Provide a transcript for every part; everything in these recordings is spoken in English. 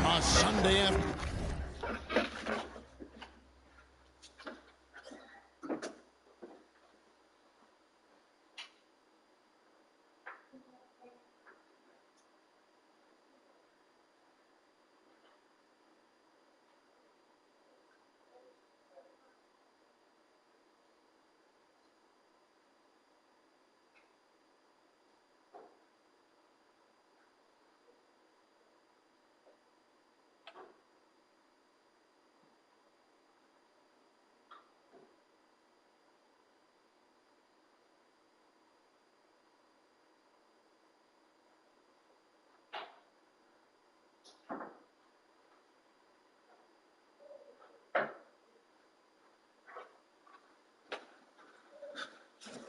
A Sunday afternoon.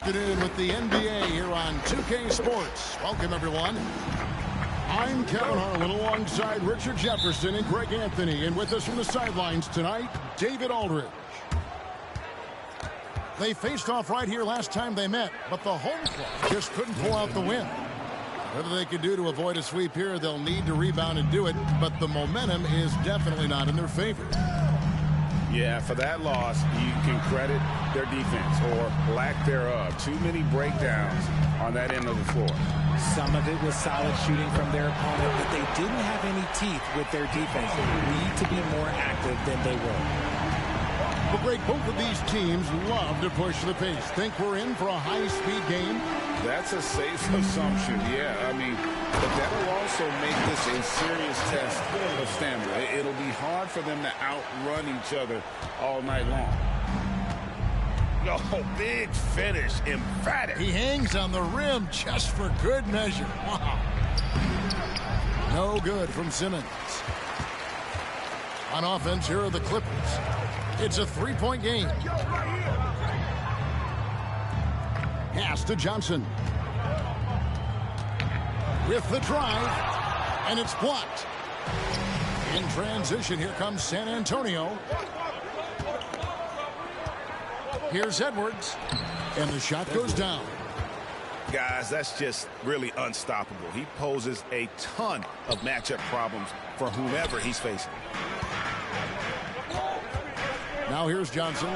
With the NBA here on 2K Sports. Welcome, everyone. I'm Kevin Harlan alongside Richard Jefferson and Greg Anthony. And with us from the sidelines tonight, David Aldridge. They faced off right here last time they met, but the home club just couldn't pull out the win. Whatever they can do to avoid a sweep here, they'll need to rebound and do it, but the momentum is definitely not in their favor. Yeah, for that loss, you can credit their defense or lack thereof. Too many breakdowns on that end of the floor. Some of it was solid shooting from their opponent, but they didn't have any teeth with their defense. They need to be more active than they were. Well, Greg, both of these teams love to push the pace. Think we're in for a high-speed game? That's a safe assumption, yeah. I mean, but that will also make this a serious test of stamina. It'll be hard for them to outrun each other all night long. Oh, big finish, emphatic. He hangs on the rim just for good measure. Wow. No good from Simmons. On offense, here are the Clippers. It's a three-point game. Pass to Johnson. With the drive, and it's blocked. In transition, here comes San Antonio. Here's Edwards, and the shot goes down. Guys, that's just really unstoppable. He poses a ton of matchup problems for whomever he's facing. Now here's Johnson.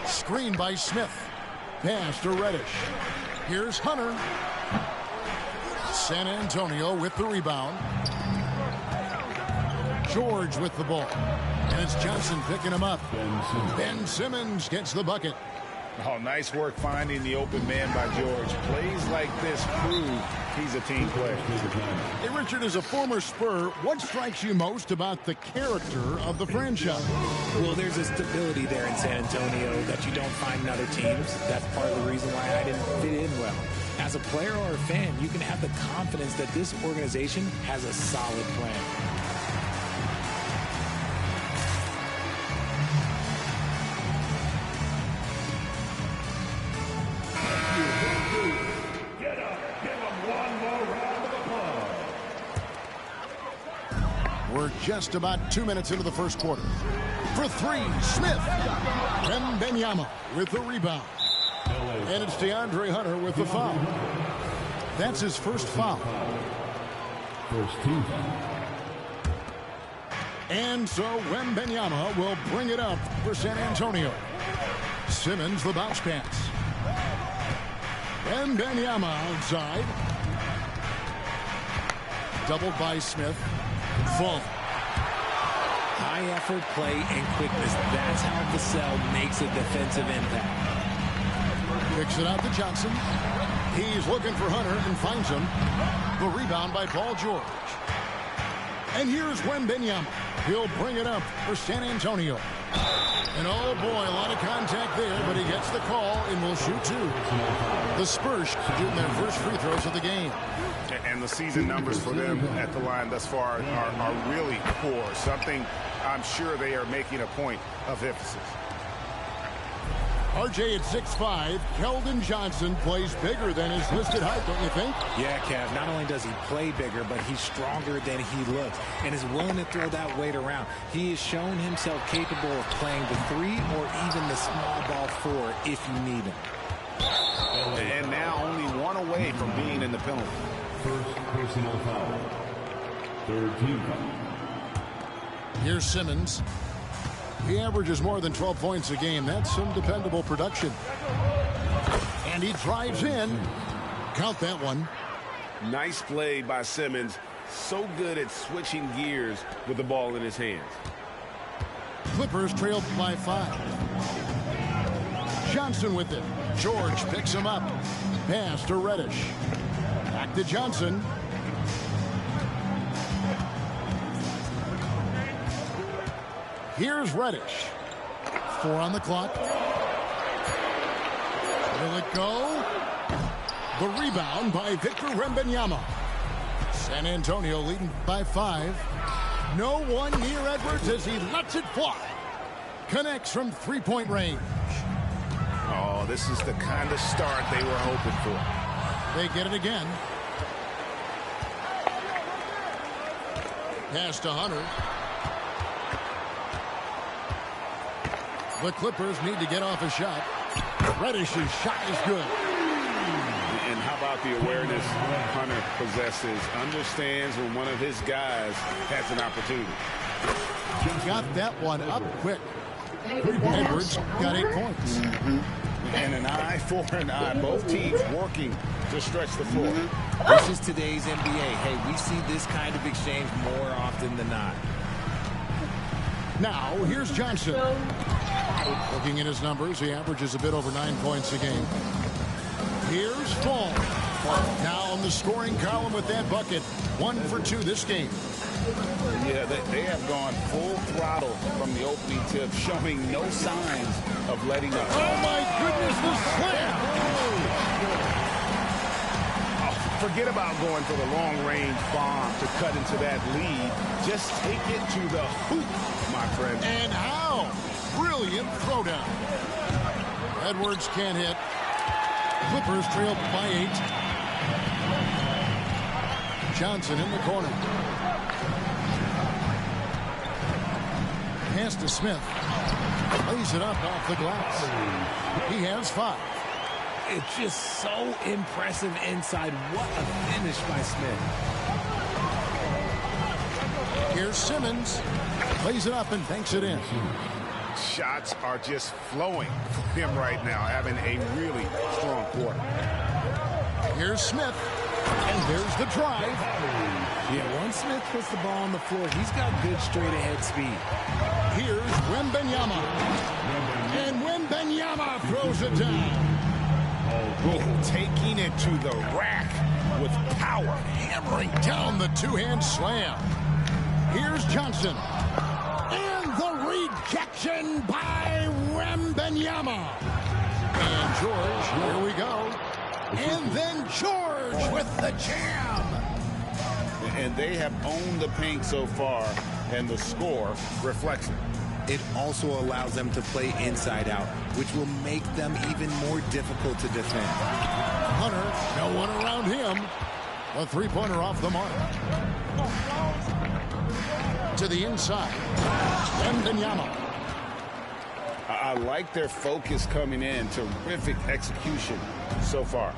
Screen by Smith. Pass to Reddish. Here's Hunter. San Antonio with the rebound. George with the ball. And it's Johnson picking him up. Ben Simmons gets the bucket. Oh, nice work finding the open man by George. Plays like this prove he's a team player. Hey, Richard, as a former Spur, what strikes you most about the character of the franchise? Well, there's a stability there in San Antonio that you don't find in other teams. That's part of the reason why I didn't fit in well. As a player or a fan, you can have the confidence that this organization has a solid plan. We're just about 2 minutes into the first quarter. For three, Smith. Wembanyama with the rebound. And it's DeAndre Hunter with the foul. That's his first foul. First team foul. And so Wembanyama will bring it up for San Antonio. Simmons the bounce pass. Wembanyama outside. Doubled by Smith. Full. High effort play and quickness. That's how Vassell makes a defensive impact. Kicks it out to Johnson. He's looking for Hunter and finds him. The rebound by Paul George. And here's Wembanyama. He'll bring it up for San Antonio. And oh boy, a lot of contact there, but he gets the call and will shoot two. The Spurs shooting their first free throws of the game. And the season numbers for them at the line thus far are really poor. Something I'm sure they are making a point of emphasis. RJ at 6'5", Keldon Johnson plays bigger than his listed height, don't you think? Yeah, Kev, not only does he play bigger, but he's stronger than he looks and is willing to throw that weight around. He has shown himself capable of playing the three or even the small ball four if you need him. And now only one away from being in the penalty. First personal foul. Third team foul. Here's Simmons. He averages more than 12 points a game. That's some dependable production. And he drives in. Count that one. Nice play by Simmons. So good at switching gears with the ball in his hands. Clippers trailed by 5. Johnson with it. George picks him up. Pass to Reddish. Back to Johnson. Here's Reddish. 4 on the clock. Will it go? The rebound by Victor Wembanyama. San Antonio leading by 5. No one near Edwards as he lets it fly. Connects from three-point range. Oh, this is the kind of start they were hoping for. They get it again. Pass to Hunter. The Clippers need to get off a shot. Reddish's shot is good. And how about the awareness Hunter possesses? Understands when one of his guys has an opportunity. Got that one up quick. Edwards got 8 points. And an eye for an eye. Both teams working to stretch the floor. This is today's NBA. Hey, we see this kind of exchange more often than not. Now, here's Johnson. Looking at his numbers, he averages a bit over 9 points a game. Here's Fall. Now in the scoring column with that bucket. 1 for 2 this game. Yeah, they have gone full throttle from the opening tip, showing no signs of letting up. Oh, my goodness, the slam! Forget about going for the long-range bomb to cut into that lead. Just take it to the hoop, my friend. And how? Brilliant throwdown. Edwards can't hit. Clippers trail by 8. Johnson in the corner. Pass to Smith. Lays it up off the glass. He has 5. It's just so impressive inside. What a finish by Smith. Here's Simmons. Lays it up and banks it in. Shots are just flowing for him right now, having a really strong quarter. Here's Smith. And there's the drive. Yeah, once Smith puts the ball on the floor, he's got good straight-ahead speed. Here's Wembanyama. And Wembanyama throws it down. Taking it to the rack with power. Hammering down the two-hand slam. Here's Johnson. And the rejection by Wembanyama. And George, here we go. And then George with the jam. And they have owned the paint so far, and the score reflects it. It also allows them to play inside out, which will make them even more difficult to defend. Hunter, no one around him. A three-pointer off the mark. To the inside. Wembanyama. I like their focus coming in. Terrific execution so far.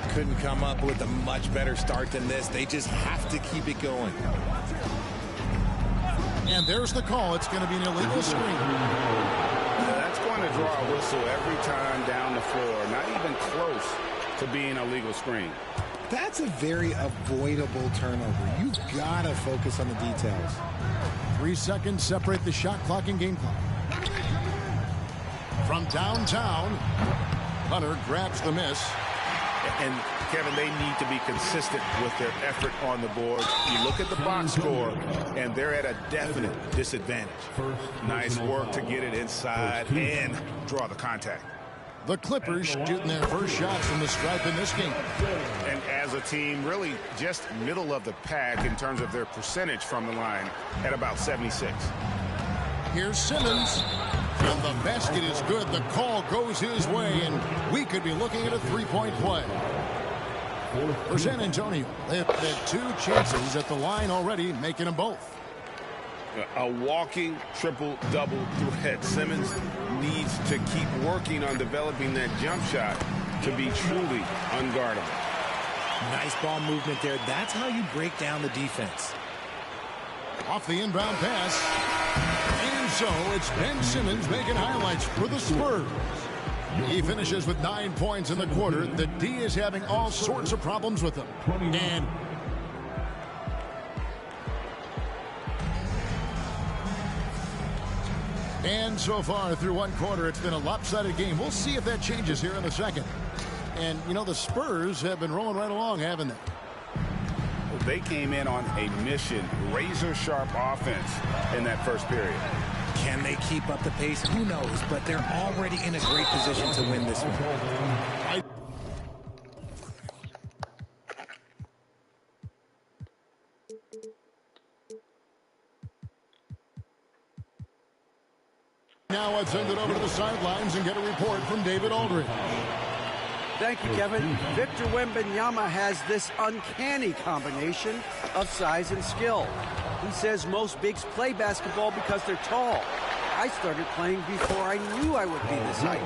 Couldn't come up with a much better start than this. They just have to keep it going. And there's the call. It's going to be an illegal screen. That's going to draw a whistle every time down the floor. Not even close to being a legal screen. That's a very avoidable turnover. You've got to focus on the details. 3 seconds separate the shot clock and game clock. From downtown, Hunter grabs the miss. And, Kevin, they need to be consistent with their effort on the board. You look at the box score, and they're at a definite disadvantage. Nice work to get it inside and draw the contact. The Clippers shooting their first shot from the stripe in this game. And as a team, really just middle of the pack in terms of their percentage from the line at about 76. Here's Simmons. And the basket is good. The call goes his way, and we could be looking at a three-point play. For San Antonio, they have had 2 chances at the line already, making them both. A walking triple-double threat. Simmons needs to keep working on developing that jump shot to be truly unguardable. Nice ball movement there. That's how you break down the defense. Off the inbound pass. And so it's Ben Simmons making highlights for the Spurs. He finishes with 9 points in the quarter. The D is having all sorts of problems with him. And so far through one quarter, it's been a lopsided game. We'll see if that changes here in the second. And, you know, the Spurs have been rolling right along, haven't they? They came in on a mission, razor-sharp offense in that first period. Can they keep up the pace? Who knows? But they're already in a great position to win this one. Now let's send it over to the sidelines and get a report from David Aldridge. Thank you, Kevin. Victor Wembanyama has this uncanny combination of size and skill. He says most bigs play basketball because they're tall. I started playing before I knew I would be this height.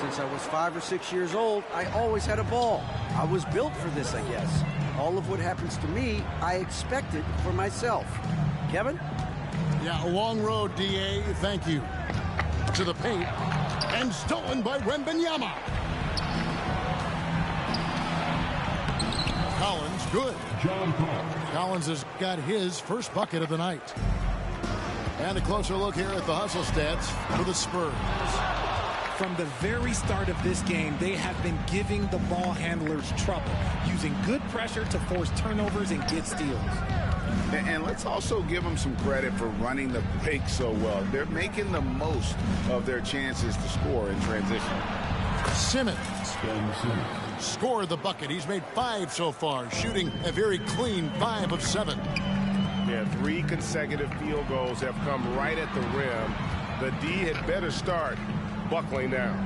Since I was 5 or 6 years old, I always had a ball. I was built for this, I guess. All of what happens to me, I expected for myself. Kevin? Yeah, a long road, D.A. Thank you. To the paint. And stolen by Wembanyama. Collins, good. Collins has got his first bucket of the night. And a closer look here at the hustle stats for the Spurs. From the very start of this game, they have been giving the ball handlers trouble, using good pressure to force turnovers and get steals. And let's also give them some credit for running the pick so well. They're making the most of their chances to score in transition. Simmons scored the bucket. He's made 5 so far, shooting a very clean 5 of 7. Yeah, 3 consecutive field goals have come right at the rim. The D had better start buckling down.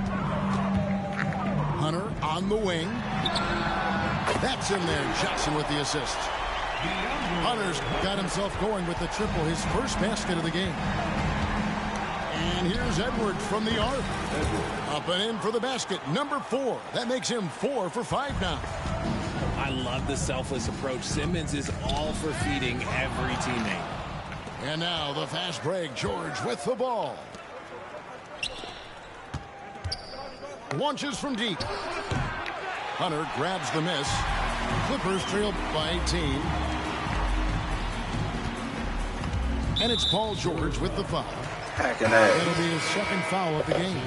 Hunter on the wing. That's in there. Johnson with the assist. Hunter's got himself going with the triple, his first basket of the game. And here's Edwards from the arc. Up and in for the basket, number 4. That makes him 4 for 5 now. I love the selfless approach. Simmons is all for feeding every teammate. And now the fast break. George with the ball. Launches from deep. Hunter grabs the miss. Clippers trail by 18. And it's Paul George with the foul. That'll be his second foul of the game.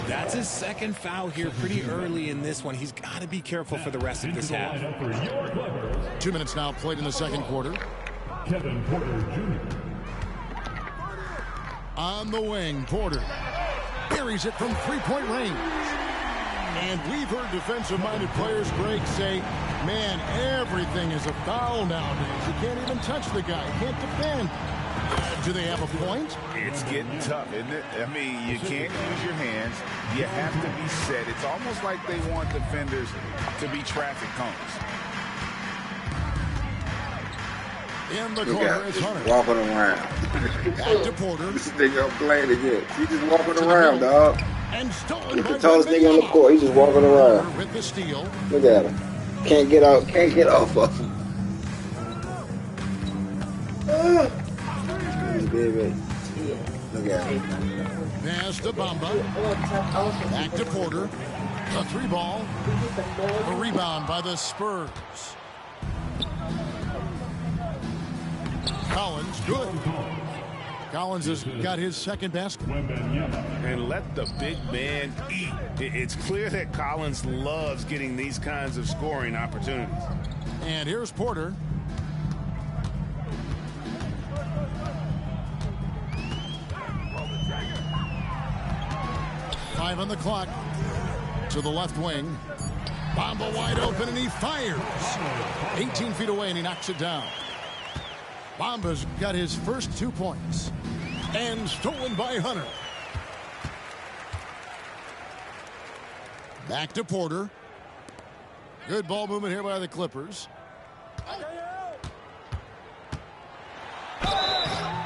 That's his second foul here pretty early in this one. He's got to be careful for the rest of this half. 2 minutes now played in the second quarter. Kevin Porter Jr. On the wing, Porter buries it from three-point range. And we've heard defensive-minded players, Greg, say, man, everything is a foul nowadays. You can't even touch the guy. You can't defend. Do they have a point? It's getting tough, isn't it? I mean, you can't use your hands. You have to be set. It's almost like they want defenders to be traffic cones. In the corner is Hunter. Walking around. Back to Porter. This nigga playing again. He just walking around, dog. And stolen He's by the tallest nigga on the court. He's just walking around. With the steal. Look at him. Can't get out. Can't get off of him. Baby. Look at him. Pass to Bamba. Back to Porter. A 3-ball. A rebound by the Spurs. Collins, good. Collins has got his second basket. And let the big man eat. It's clear that Collins loves getting these kinds of scoring opportunities. And here's Porter. Five on the clock. To the left wing. Bamba wide open and he fires. 18 feet away and he knocks it down. Bamba's got his first 2 points. And stolen by Hunter. Back to Porter. Good ball movement here by the Clippers.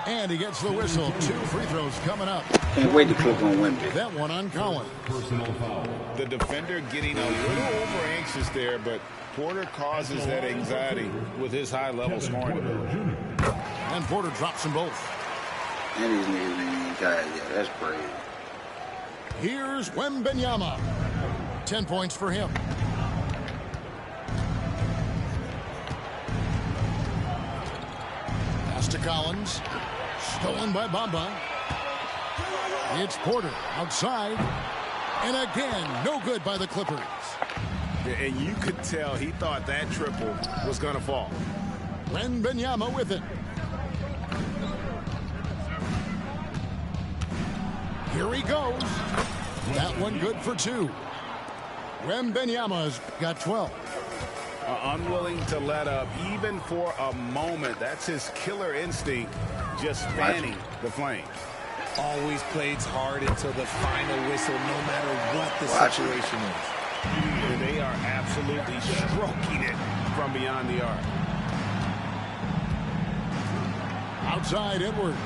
And he gets the whistle. 2 free throws coming up. Can't wait to click on Wemby. That one on Collins. Personal foul. The defender getting a little over anxious there, but Porter causes that anxiety with his high-level scoring ability. And Porter drops them both. And these niggas ain't even tired yet. That's crazy. Here's Wembanyama. 10 points for him. Pass to Collins. Stolen by Bamba. It's Porter outside. And again, no good by the Clippers. And you could tell he thought that triple was going to fall. Wembanyama with it. Here he goes. That one good for 2. Wembanyama's got 12. Unwilling to let up even for a moment. That's his killer instinct, just fanning the flame. Always plays hard until the final whistle, no matter what the situation is. They are absolutely stroking it from beyond the arc. Outside Edwards.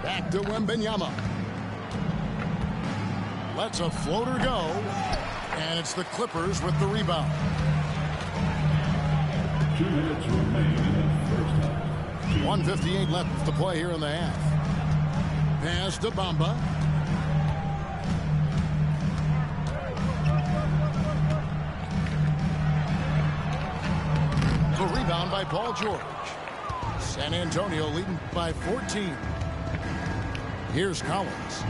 Back to Wembanyama. Lets a floater go. And it's the Clippers with the rebound. 2 minutes remain in the first half. 1:58 left to play here in the half. Pass to Bamba. The rebound by Paul George. San Antonio leading by 14. Here's Collins.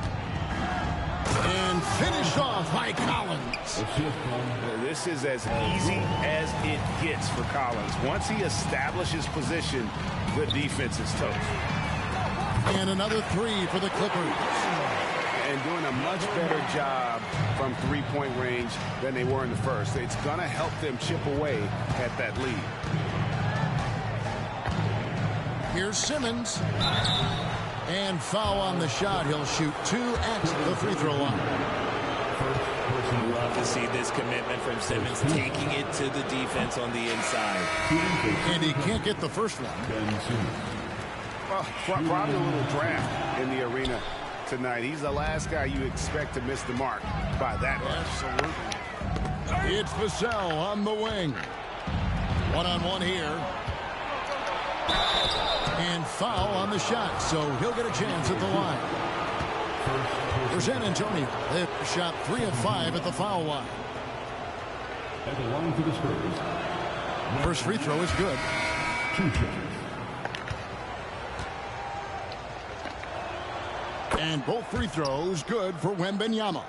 And finish off by Collins. This is as easy as it gets for Collins. Once he establishes position, the defense is toast. And another three for the Clippers. And doing a much better job from three-point range than they were in the first. It's going to help them chip away at that lead. Here's Simmons. And foul on the shot. He'll shoot 2 at the free throw line. Love to see this commitment from Simmons, taking it to the defense on the inside. And he can't get the first one. Well, probably a little draft in the arena tonight. He's the last guy you expect to miss the mark by that much. Absolutely. It's Vassell on the wing. One-on-one here. And foul on the shot, so he'll get a chance at the line. For San Antonio, they've shot 3 of 5 at the foul line. At the line for the Spurs. First free throw is good. 2 shots. And both free throws good for Wembanyama.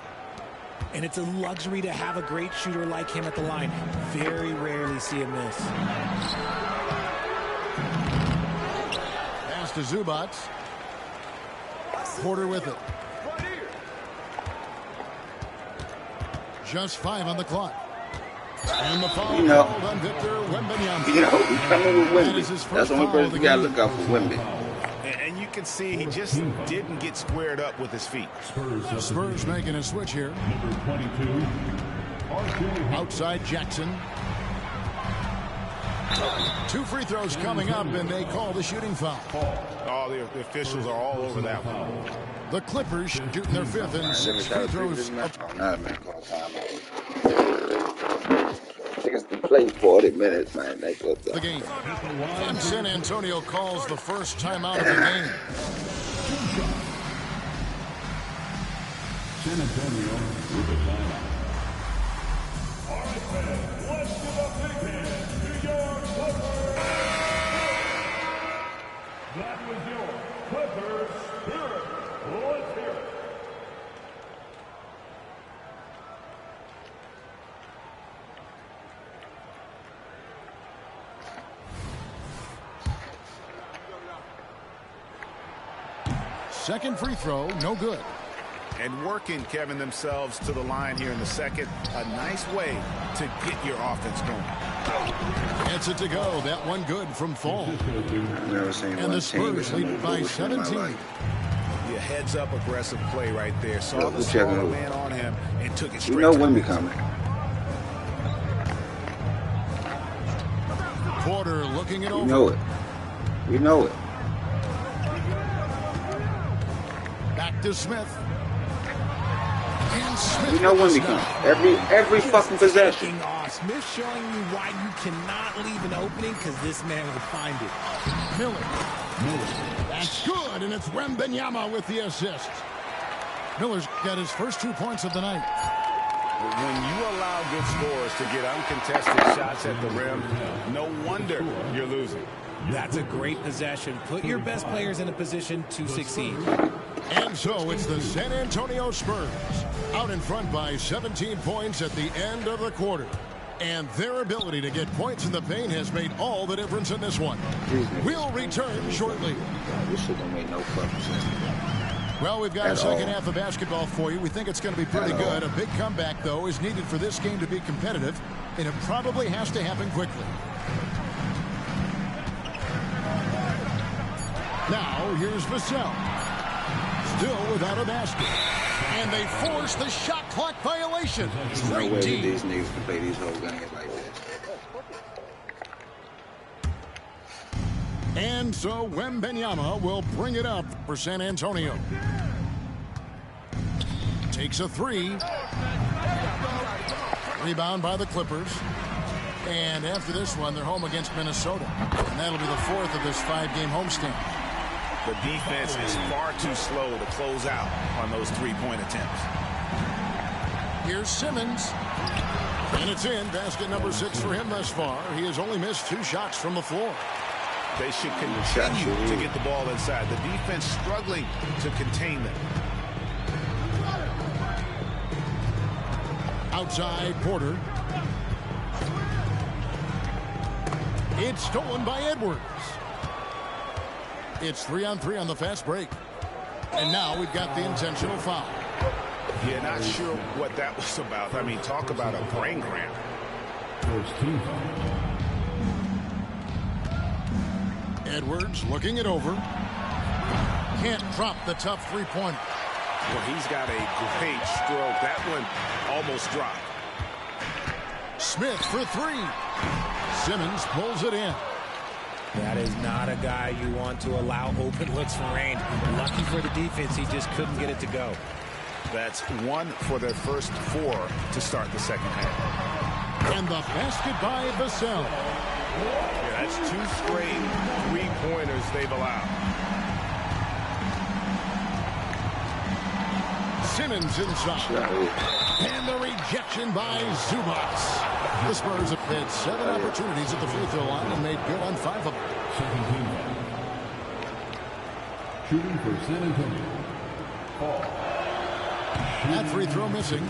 And it's a luxury to have a great shooter like him at the line. Very rarely see him miss. To Zubac. Porter with it. Just 5 on the clock. And the foul called on Victor Wembanyama. He's coming with Wemby. That's the only person you got to look out for, Wemby. And you can see he just didn't get squared up with his feet. Spurs making a switch here. Number 22. Outside Jackson. 2 free throws coming up, and they call the shooting foul. All the officials are all over that one. The Clippers shooting their 5th and 6 free throws. Not a man called timeout. I think it's to play 40 minutes, man. They go The game. And San Antonio calls the first timeout of the game. San Antonio with the timeout. All right, fans, let's give a big hand to your Clippers. That was your Clippers spirit. Let's hear it. Second free throw, no good. And working, Kevin, themselves to the line here in the second. A nice way to get your offense going. Gets it to go. That one good from Fall. I've never seen and the Spurs lead by 17. Yeah, heads up aggressive play right there. Saw the smaller man on him and took it straight. You know Wemby coming. Porter looking it over. You know it. You know it. Back to Smith. And Smith. You know Wemby coming. Every fucking possession. Smith showing you why you cannot leave an opening, because this man will find it. Miller. That's good, and it's Wembanyama with the assist. Miller's got his first 2 points of the night. When you allow good scorers to get uncontested shots at the rim, no wonder you're losing. That's a great possession. Put your best players in a position to succeed. And so it's the San Antonio Spurs out in front by 17 points at the end of the quarter. And their ability to get points in the paint has made all the difference in this one. We'll return shortly. This shit don't make no fucking sense. Well, we've got a second half of basketball for you. We think it's going to be pretty good. A big comeback, though, is needed for this game to be competitive, and it probably has to happen quickly. Now, here's Vassell. Still without a basket. And they force the shot clock violation. There's no way that these niggas can play these whole games like this. And so Wembanyama will bring it up for San Antonio. Takes a 3. Rebound by the Clippers. And after this one, they're home against Minnesota. And that'll be the 4th of this 5-game homestand. The defense is far too slow to close out on those 3-point attempts. Here's Simmons. And it's in. Basket number 6 for him thus far. He has only missed 2 shots from the floor. They should continue to get the ball inside. The defense struggling to contain them. Outside Porter. It's stolen by Edwards. It's 3-on-3 on the fast break. And now we've got the intentional foul. Yeah, not sure what that was about. I mean, talk about a brain cramp. First team foul. Edwards looking it over. Can't drop the tough three-pointer. Well, he's got a great stroke. That one almost dropped. Smith for 3. Simmons pulls it in. That is not a guy you want to allow open looks from range. Lucky for the defense, he just couldn't get it to go. That's 1 for their first 4 to start the second half. And the basket by Vassell. Yeah, that's 2 straight three-pointers they've allowed. Simmons inside. And the rejection by Zubac. The Spurs have had 7 opportunities at the free throw line and made good on 5 of them. Second team foul. Shooting for San Antonio. Paul. That free throw missing.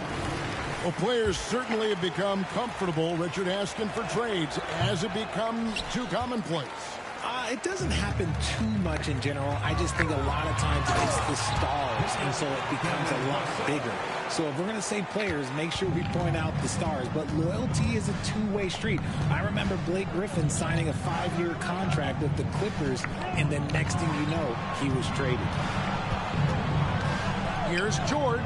Well, players certainly have become comfortable, Richard, asking for trades. Has it become too commonplace? It doesn't happen too much in general. I just think a lot of times it's the stars, and so it becomes a lot bigger. So if we're going to say players, make sure we point out the stars. But loyalty is a two-way street. I remember Blake Griffin signing a 5-year contract with the Clippers, and then next thing you know, he was traded. Here's George.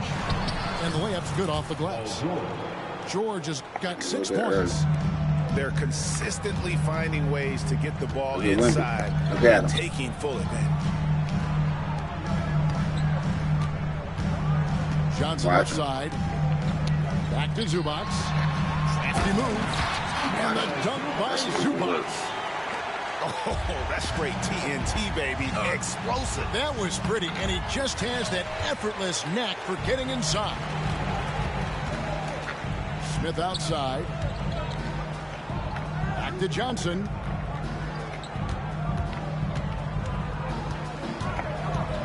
And the layup's good off the glass. George has got 6 points. They're consistently finding ways to get the ball inside and taking full advantage. Johnson left side. Back to Zubac. Crafty move. And the dunk by Zubac. Oh, that's straight TNT, baby. Explosive. That was pretty, and he just has that effortless knack for getting inside. Smith outside. Back to Johnson.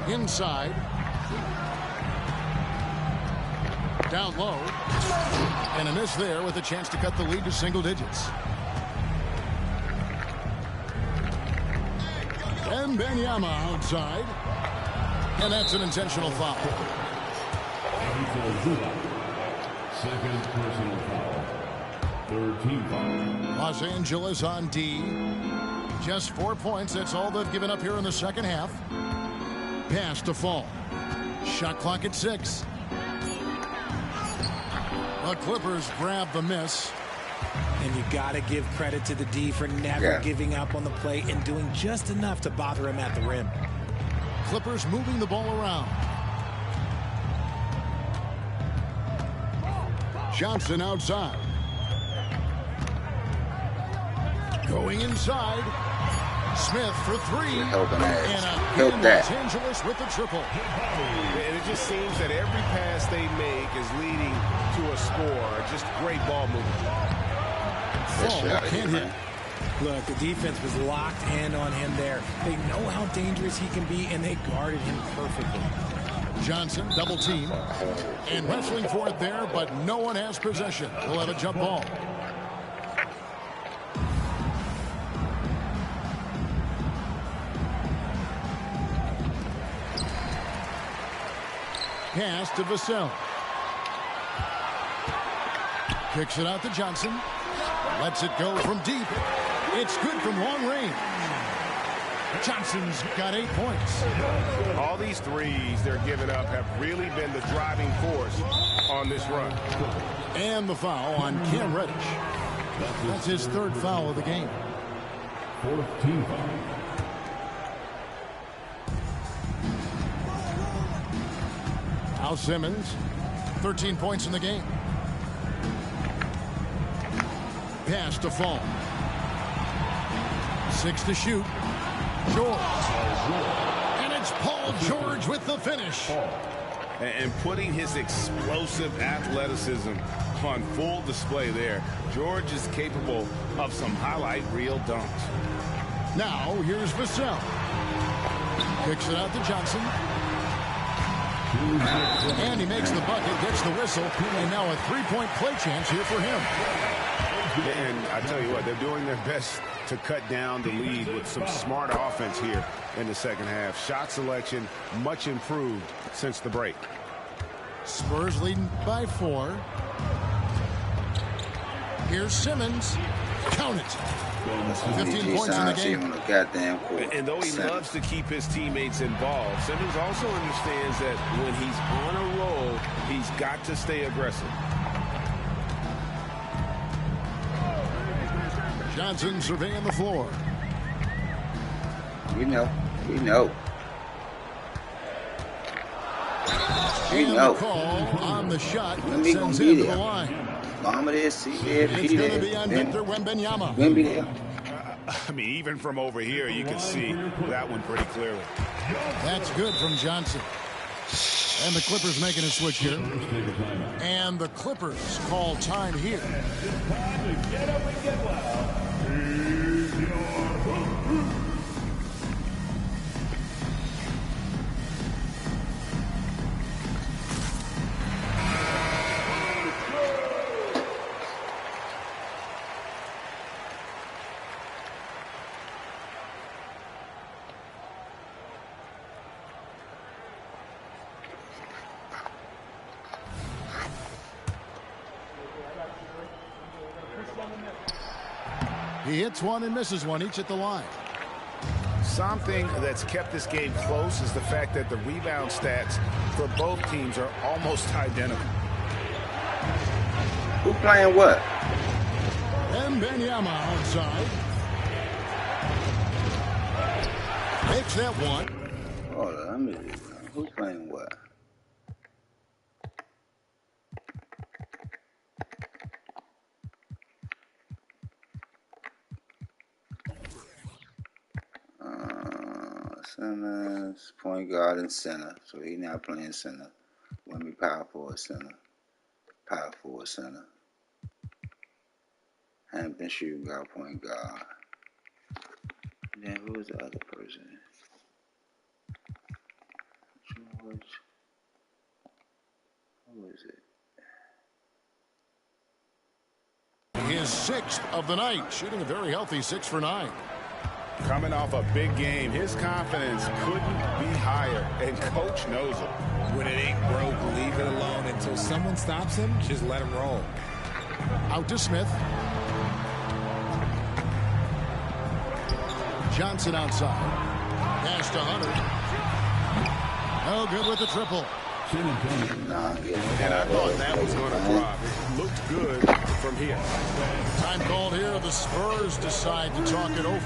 Inside. Down low. And a miss there with a chance to cut the lead to single digits. And Benyama outside. And that's an intentional foul. Second personal foul. Third team foul. Los Angeles on D. Just 4 points. That's all they've given up here in the second half. Pass to Fall. Shot clock at 6. The Clippers grab the miss. And you got to give credit to the D for never giving up on the play and doing just enough to bother him at the rim. Clippers moving the ball around. Johnson outside. Going inside. Smith for 3. And Los Angeles with the triple. And it just seems that every pass they make is leading to a score. Just great ball movement. Can't hit. Look, the defense was locked in on him there. They know how dangerous he can be, and they guarded him perfectly. Johnson double team and wrestling for it there, but no one has possession. We'll have a jump ball. Pass to Vassell. Kicks it out to Johnson. Lets it go from deep. It's good from long range. Johnson's got 8 points. All these threes they're giving up have really been the driving force on this run. And the foul on Cam Reddish. That's his 3rd foul of the game. Fourth team foul. Al Simmons, 13 points in the game. Pass to Fall. 6 to shoot. George. And it's Paul George with the finish. And putting his explosive athleticism on full display there. George is capable of some highlight reel dunks. Now, here's Vassell. Kicks it out to Johnson. And he makes the bucket, gets the whistle, and now a three-point play chance here for him. And I tell you what, they're doing their best to cut down the lead with some smart offense here in the second half. Shot selection much improved since the break. Spurs leading by 4. Here's Simmons. Count it. 15 points in the game. And though he loves to keep his teammates involved, Simmons also understands that when he's on a roll, he's got to stay aggressive. Johnson surveying the floor. We know. And the call on the shot sends him to the line. It's going to be on Victor Wembanyama. I mean, even from over here, you can see that one pretty clearly. That's good from Johnson. And the Clippers making a switch here. And the Clippers call time here. Get up and get loud. Here's your He hits one and misses one, each at the line. Something that's kept this game close is the fact that the rebound stats for both teams are almost identical. Who playing what? Wembanyama outside. Makes that one. Hold on, who's playing what? Simmons, point guard and center. So he's not playing center. Let me power forward center. Power forward center. Hampton shooting guard, point guard. Then who was the other person? George. Who is it? His 6th of the night, shooting a very healthy 6 for 9. Coming off a big game, his confidence couldn't be higher, and coach knows it. When it ain't broke, leave it alone until someone stops him. Just let him roll. Out to Smith. Johnson outside. Pass to Hunter. Oh, good with the triple. And I thought that was going to drop. It looked good from here. Time called here. The Spurs decide to talk it over.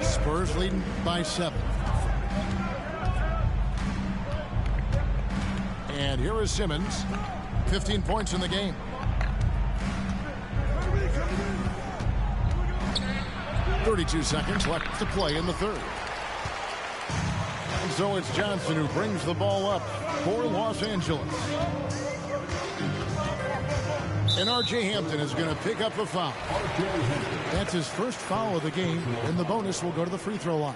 Spurs leading by 7. And here is Simmons. 15 points in the game. .32 seconds left to play in the third. And so it's Johnson who brings the ball up for Los Angeles. And R.J. Hampton is going to pick up the foul. That's his first foul of the game, and the bonus will go to the free throw line.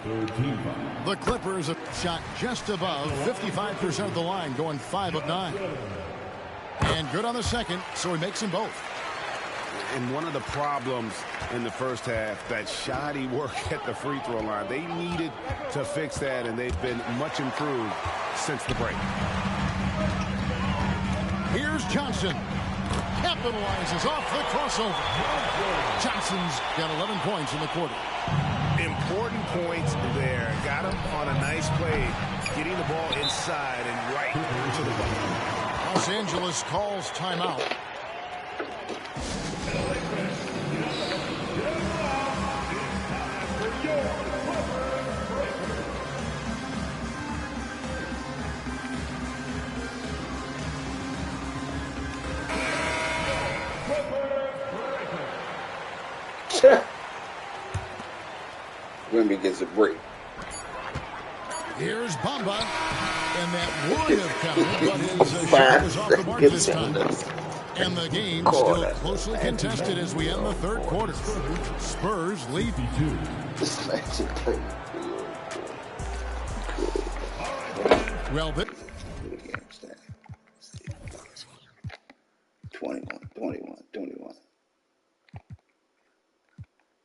The Clippers have shot just above 55% of the line, going 5 of 9. And good on the second, so he makes them both. And one of the problems in the first half, that shoddy work at the free throw line. They needed to fix that, and they've been much improved since the break. Here's Johnson. Capitalizes off the crossover. Johnson's got 11 points in the quarter. Important points there. Got him on a nice play, getting the ball inside and right to the bucket. Los Angeles calls timeout. Wemby gets a break. Here's Bamba, and that would have counted, but his shot was off the mark this time. And the game still closely contested as we end the third quarter. Spurs lead. Well, 21,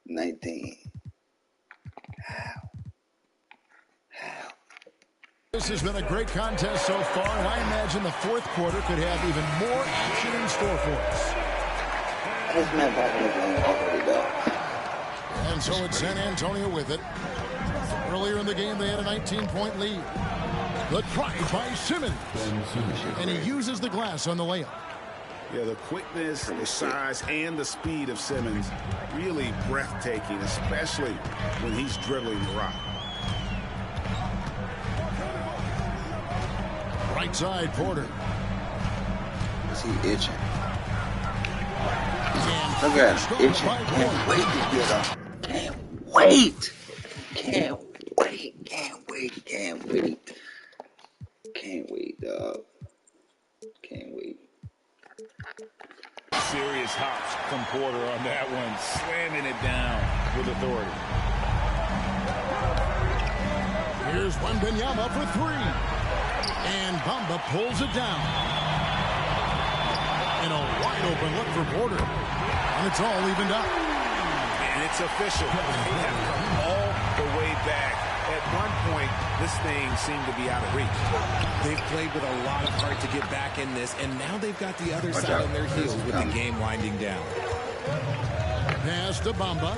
19. How? This has been a great contest so far, and I imagine the fourth quarter could have even more action in store for us. And so it's San Antonio with it. Earlier in the game, they had a 19-point lead. The try by Simmons. And he uses the glass on the layup. Yeah, the quickness, the size, and the speed of Simmons really breathtaking, especially when he's dribbling the rock. Right side, Porter. Is he itching? Look at him, itching. Can't wait to get him. Can't wait. Can't wait. Can't wait. Can't wait. Can't wait, dog. Can't wait. Serious hops from Porter on that one, slamming it down with authority. Here's Wembanyama for three. And Bamba pulls it down. And a wide open look for Porter. And it's all evened up. And it's official. They have come all the way back. At one point, this thing seemed to be out of reach. They've played with a lot of heart to get back in this, and now they've got the other side on their heels with the game winding down. Pass to Bamba.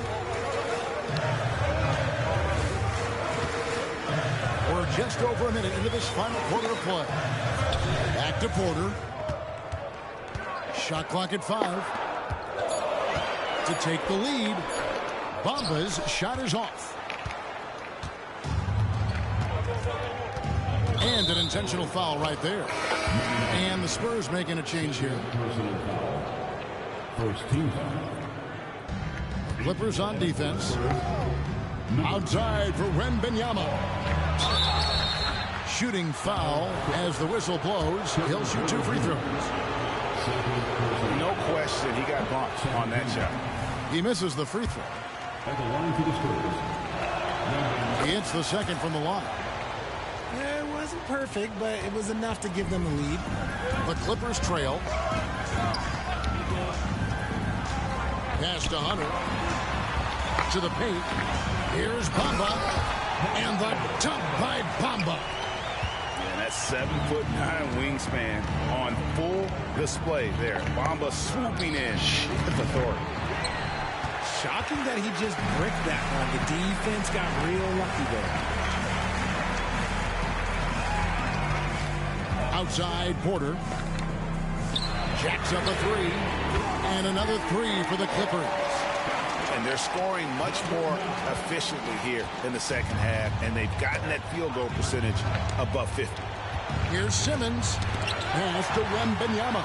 We're just over a minute into this final quarter of play. Back to Porter. Shot clock at 5. To take the lead. Bamba's shot is off. And an intentional foul right there. And the Spurs making a change here. First team foul. Clippers on defense. Outside for Wembanyama. Shooting foul as the whistle blows. He'll shoot 2 free throws. No question, he got bumped on that shot. He misses the free throw. At the line for the Spurs. He hits the second from the line. It wasn't perfect, but it was enough to give them the lead. The Clippers trail. Pass to Hunter. To the paint. Here's Bamba. And the dunk by Bamba. And that 7'9" wingspan on full display there. Bamba swooping in with authority. Shocking that he just bricked that one. The defense got real lucky there. Outside Porter. Jacks up a 3. And another 3 for the Clippers. And they're scoring much more efficiently here in the second half, and they've gotten that field goal percentage above 50. Here's Simmons. Pass to Wembanyama.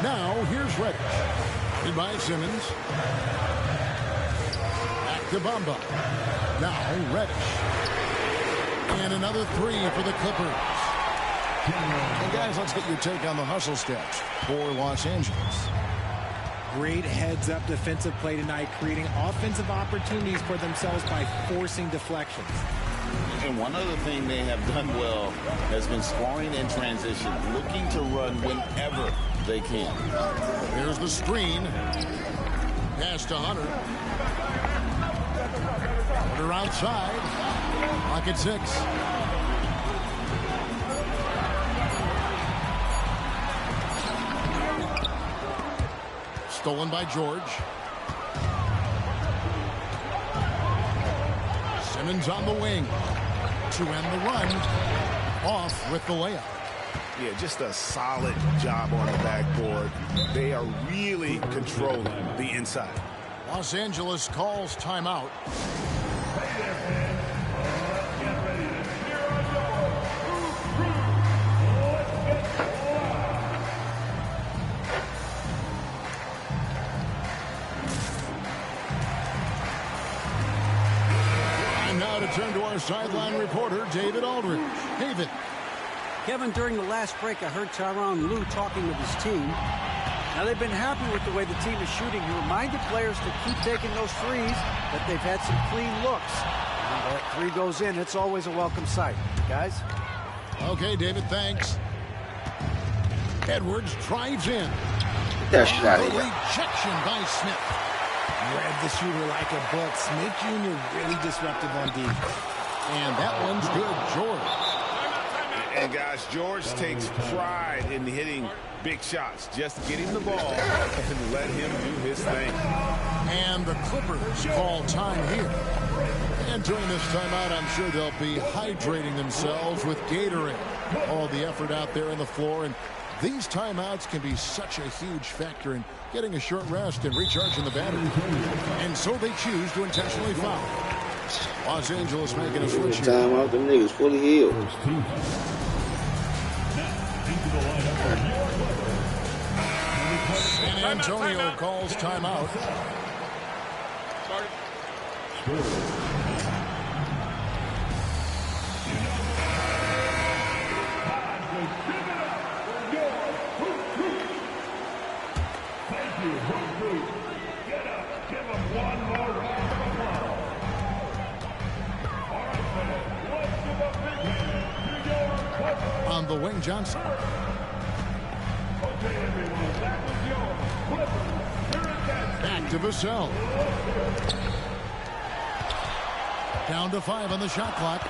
Now here's Reddish. Goodbye, Simmons. Back to Bamba. Now Reddish. And another 3 for the Clippers. And guys, let's get your take on the hustle sketch for Los Angeles. Great heads-up defensive play tonight, creating offensive opportunities for themselves by forcing deflections. And one other thing they have done well has been scoring in transition, looking to run whenever they can. Here's the screen. Pass to Hunter. Hunter outside. Clock at 6. Stolen by George. Simmons on the wing to end the run. Off with the layup. Yeah, just a solid job on the backboard. They are really controlling the inside. Los Angeles calls timeout. to turn to our sideline reporter, David Aldridge. David. Kevin, during the last break, I heard Tyronn Lue talking with his team. Now, they've been happy with the way the team is shooting. He reminded players to keep taking those threes, that they've had some clean looks. When that three goes in, it's always a welcome sight. Guys? Okay, David, thanks. Edwards drives in. Get that shit out of here. Rejection by Smith. Read the shooter like a book. Smith Jr. really disruptive on D. And that one's good, George. And guys, George takes pride in hitting big shots. Just get him the ball and let him do his thing. And the Clippers call time here. And during this timeout, I'm sure they'll be hydrating themselves with Gatorade. All the effort out there on the floor. And these timeouts can be such a huge factor in getting a short rest and recharging the battery. And so they choose to intentionally foul. Los Angeles making a switch here. Time out, them niggas fully healed. San Antonio calls timeout. On the wing, Johnson. Back to Vassell. Down to 5 on the shot clock.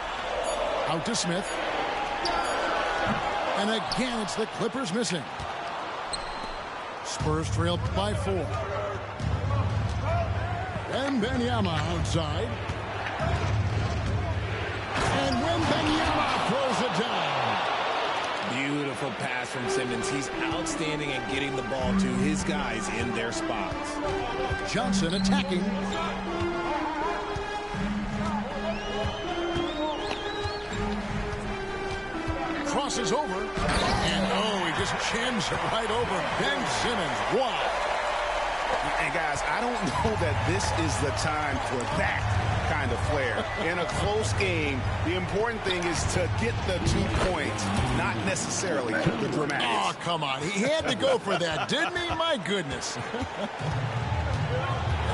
Out to Smith. And again, it's the Clippers missing. Spurs trail by 4. And Wembanyama outside. And Wembanyama throws it down. Beautiful pass from Simmons. He's outstanding at getting the ball to his guys in their spots. Johnson attacking. Crosses over. And oh, he just chins it right over Ben Simmons. Wow. And guys, I don't know that this is the time for that kind of flair. In a close game, the important thing is to get the 2 points, not necessarily the dramatics. Oh, come on. He had to go for that, didn't he? My goodness.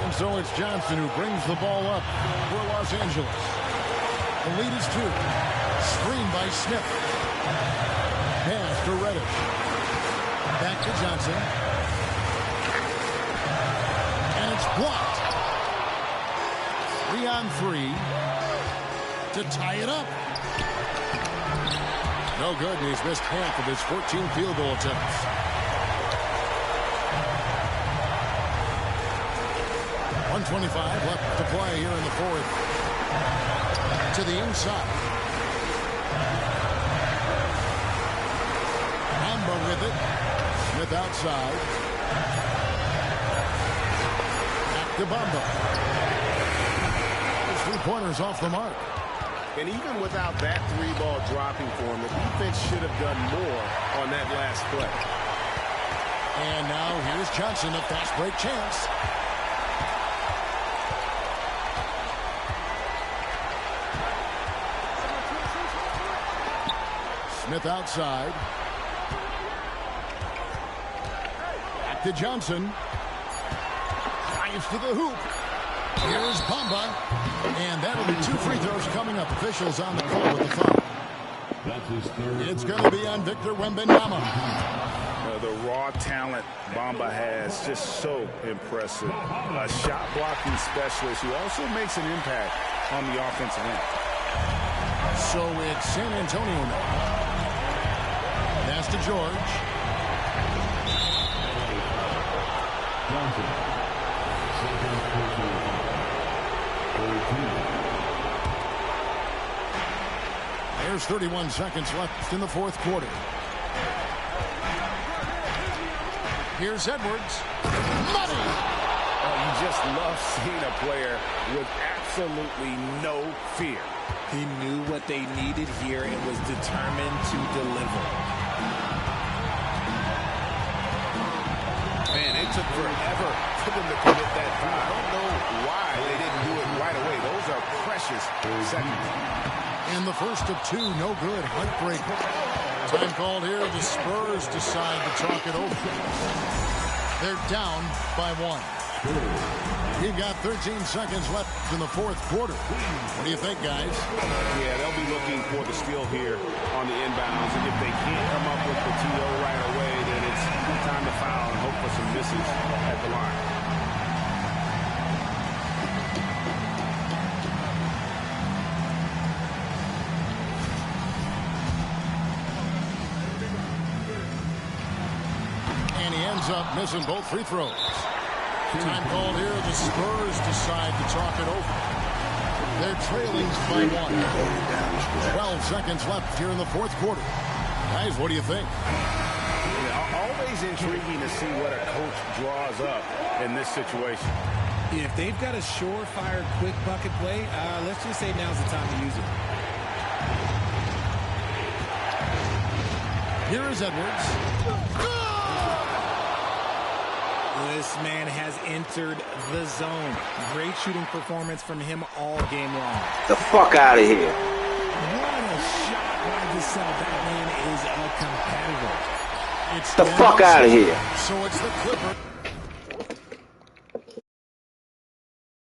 And so it's Johnson who brings the ball up for Los Angeles. The lead is 2. Screen by Smith. Pass to Reddish. Back to Johnson. And it's blocked. 3 on 3 to tie it up. No good, and he's missed half of his 14 field goal attempts. .125 left to play here in the fourth. To the inside. Bamba with it. Smith outside. Back to Bamba. 3-pointers off the mark. And even without that 3-ball dropping for him, the defense should have done more on that last play. And now here's Johnson, a fast break chance. Smith outside. Back to Johnson. Drives to the hoop. Here's Bamba. And that'll be 2 free throws coming up. Officials on the call with the foul. It's going to be on Victor Wembanyama. The raw talent Bamba has, just so impressive. A shot blocking specialist who also makes an impact on the offensive end. So it's San Antonio now. Pass to George. There's 31 seconds left in the fourth quarter. Here's Edwards. Money! You just love seeing a player with absolutely no fear. He knew what they needed here and was determined to deliver. Man, it took forever for them to commit that foul. I don't know why they didn't do it right away. Those are pressure precious seconds. In the first of two, no good. Heartbreaker. Time called here. The Spurs decide to talk it over. They're down by 1. We've got 13 seconds left in the fourth quarter. What do you think, guys? Yeah, they'll be looking for the steal here on the inbounds. And if they can't come up with the TO right away, then it's time to foul and hope for some misses at the line. And he ends up missing both free throws. Time called here. The Spurs decide to talk it over. They're trailing by 1. 12 seconds left here in the fourth quarter. Guys, what do you think? Always intriguing to see what a coach draws up in this situation. If they've got a surefire quick bucket play, let's just say now's the time to use it. Here is Edwards. This man has entered the zone. Great shooting performance from him all game long. The fuck out of here. What a shot by Gasol. That man is a competitor. The fuck out of here. So it's the Clippers.